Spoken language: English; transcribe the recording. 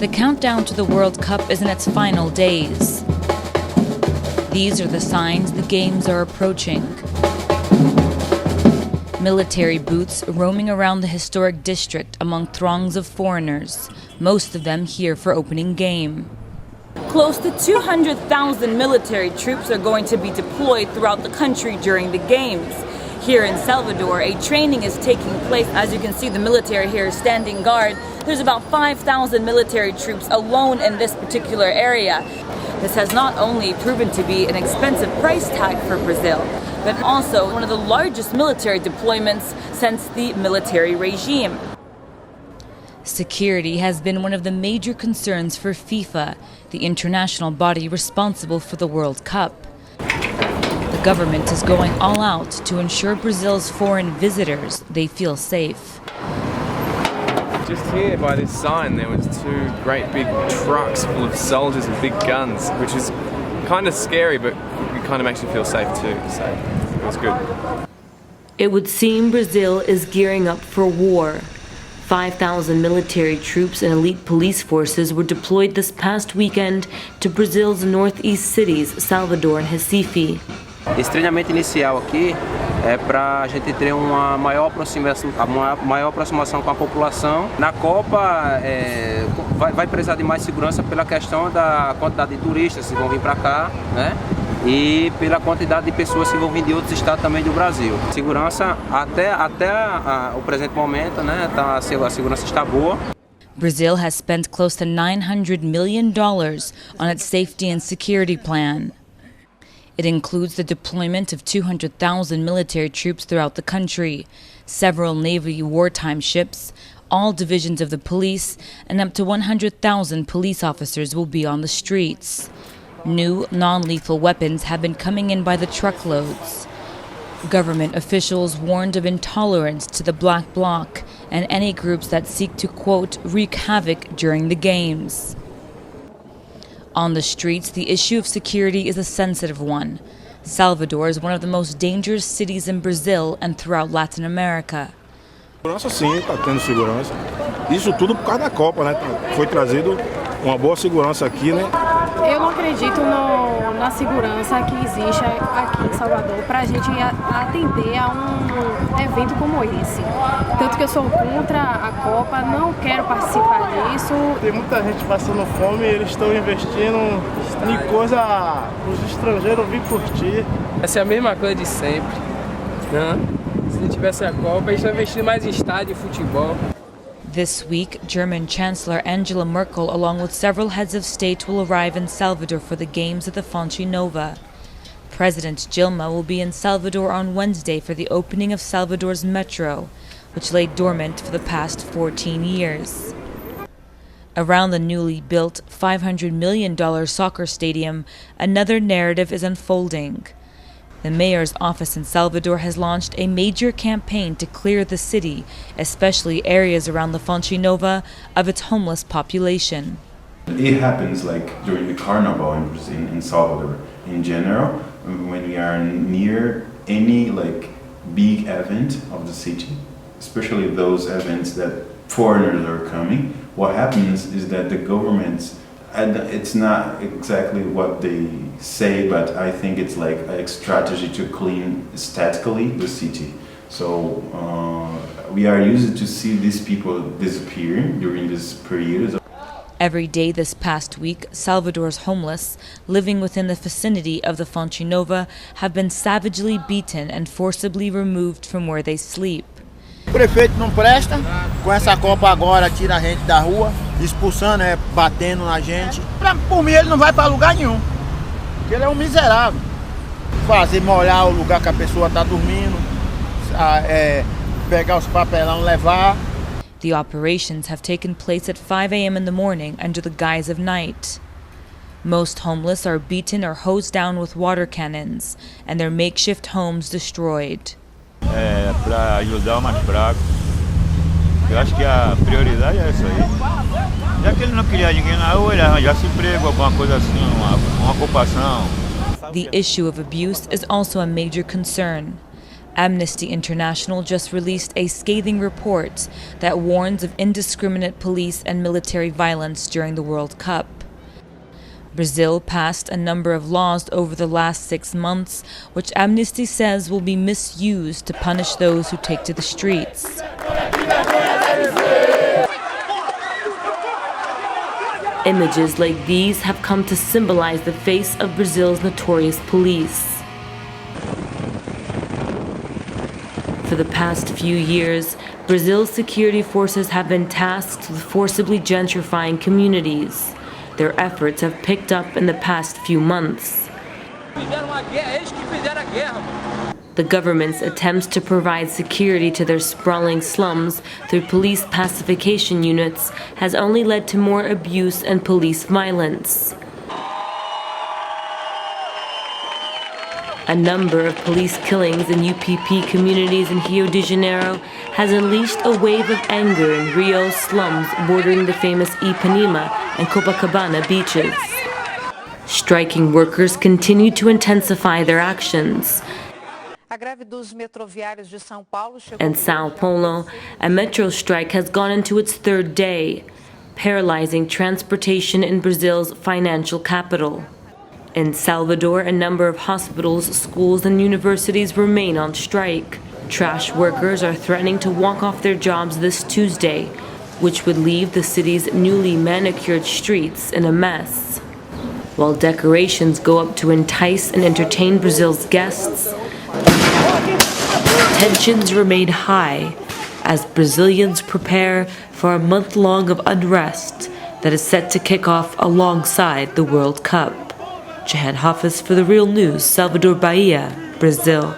The countdown to the World Cup is in its final days. These are the signs the games are approaching. Military booths roaming around the historic district among throngs of foreigners, most of them here for opening game. Close to 200,000 military troops are going to be deployed throughout the country during the games. Here in Salvador, a training is taking place. As you can see, the military here is standing guard. There's about 5,000 military troops alone in this particular area. This has not only proven to be an expensive price tag for Brazil, but also one of the largest military deployments since the military regime. Security has been one of the major concerns for FIFA, the international body responsible for the World Cup. The government is going all out to ensure Brazil's foreign visitors they feel safe. Just here by this sign there was two great big trucks full of soldiers with big guns, which is kind of scary, but it kind of makes you feel safe too, so it was good. It would seem Brazil is gearing up for war. 5,000 military troops and elite police forces were deployed this past weekend to Brazil's northeast cities, Salvador and Recife. Esse treinamento inicial aqui é para a gente ter uma maior aproximação com a população. Na Copa vai precisar de mais segurança pela questão da quantidade de turistas que vão vir para cá, né? E pela quantidade de pessoas que vão vir de outros estados também do Brasil. Segurança até o presente momento, né? A segurança está boa. Brazil has spent close to $900 million on its safety and security plan. It includes the deployment of 200,000 military troops throughout the country, several Navy wartime ships, all divisions of the police, and up to 100,000 police officers will be on the streets. New, non-lethal weapons have been coming in by the truckloads. Government officials warned of intolerance to the Black Bloc and any groups that seek to, quote, wreak havoc during the games. On the streets, the issue of security is a sensitive one. Salvador is one of the most dangerous cities in Brazil and throughout Latin America. Segurança sim, está tendo segurança. Isso tudo por causa da Copa, né? Foi trazido uma boa segurança aqui, né? Eu não acredito na segurança que existe aqui em Salvador para a gente atender a um evento como esse. Tanto que eu sou contra a Copa, não quero participar disso. Tem muita gente passando fome e eles estão investindo em coisa para os estrangeiros vir curtir. Essa é a mesma coisa de sempre, né? Se não tivesse a Copa, a gente vai investir mais em estádio e futebol. This week, German Chancellor Angela Merkel, along with several heads of state, will arrive in Salvador for the games at the Fonte. President Dilma will be in Salvador on Wednesday for the opening of Salvador's metro, which lay dormant for the past 14 years. Around the newly built $500 million soccer stadium, another narrative is unfolding. The mayor's office in Salvador has launched a major campaign to clear the city, especially areas around the Fonte, of its homeless population. It happens like during the carnival in Brazil, in Salvador. In general, when we are near any like big event of the city, especially those events that foreigners are coming, what happens is that the governments, and it's not exactly what they say, but I think it's like a strategy to clean aesthetically the city. So we are used to see these people disappearing during this period. Every day this past week, Salvador's homeless, living within the vicinity of the Fonte, have been savagely beaten and forcibly removed from where they sleep. O prefeito não presta, com essa Copa agora tira a gente da rua, expulsando, batendo na gente. Por mim ele não vai para lugar nenhum, porque ele é um miserável. Fazer molhar o lugar que a pessoa está dormindo, pegar os papelão, levar. The operations have taken place at 5 a.m. in the morning under the guise of night. Most homeless are beaten or hosed down with water cannons and their makeshift homes destroyed. Para ajudar o mais fraco. Eu acho que a prioridade é isso aí. Já que ele não queria ninguém na rua, ele arranjasse emprego, alguma coisa assim, uma ocupação. The issue of abuse is also a major concern. Amnesty International just released a scathing report that warns of indiscriminate police and military violence during the World Cup. Brazil passed a number of laws over the last 6 months, which Amnesty says will be misused to punish those who take to the streets. Images like these have come to symbolize the face of Brazil's notorious police. For the past few years, Brazil's security forces have been tasked with forcibly gentrifying communities. Their efforts have picked up in the past few months. The government's attempts to provide security to their sprawling slums through police pacification units has only led to more abuse and police violence. A number of police killings in UPP communities in Rio de Janeiro has unleashed a wave of anger in Rio's slums bordering the famous Ipanema and Copacabana beaches. Striking workers continue to intensify their actions. In Sao Paulo, a metro strike has gone into its 3rd day, paralyzing transportation in Brazil's financial capital. In Salvador, a number of hospitals, schools, and universities remain on strike. Trash workers are threatening to walk off their jobs this Tuesday, which would leave the city's newly manicured streets in a mess. While decorations go up to entice and entertain Brazil's guests, tensions remain high as Brazilians prepare for a month-long of unrest that is set to kick off alongside the World Cup. Jahan Hafiz for The Real News, Salvador, Bahia, Brazil.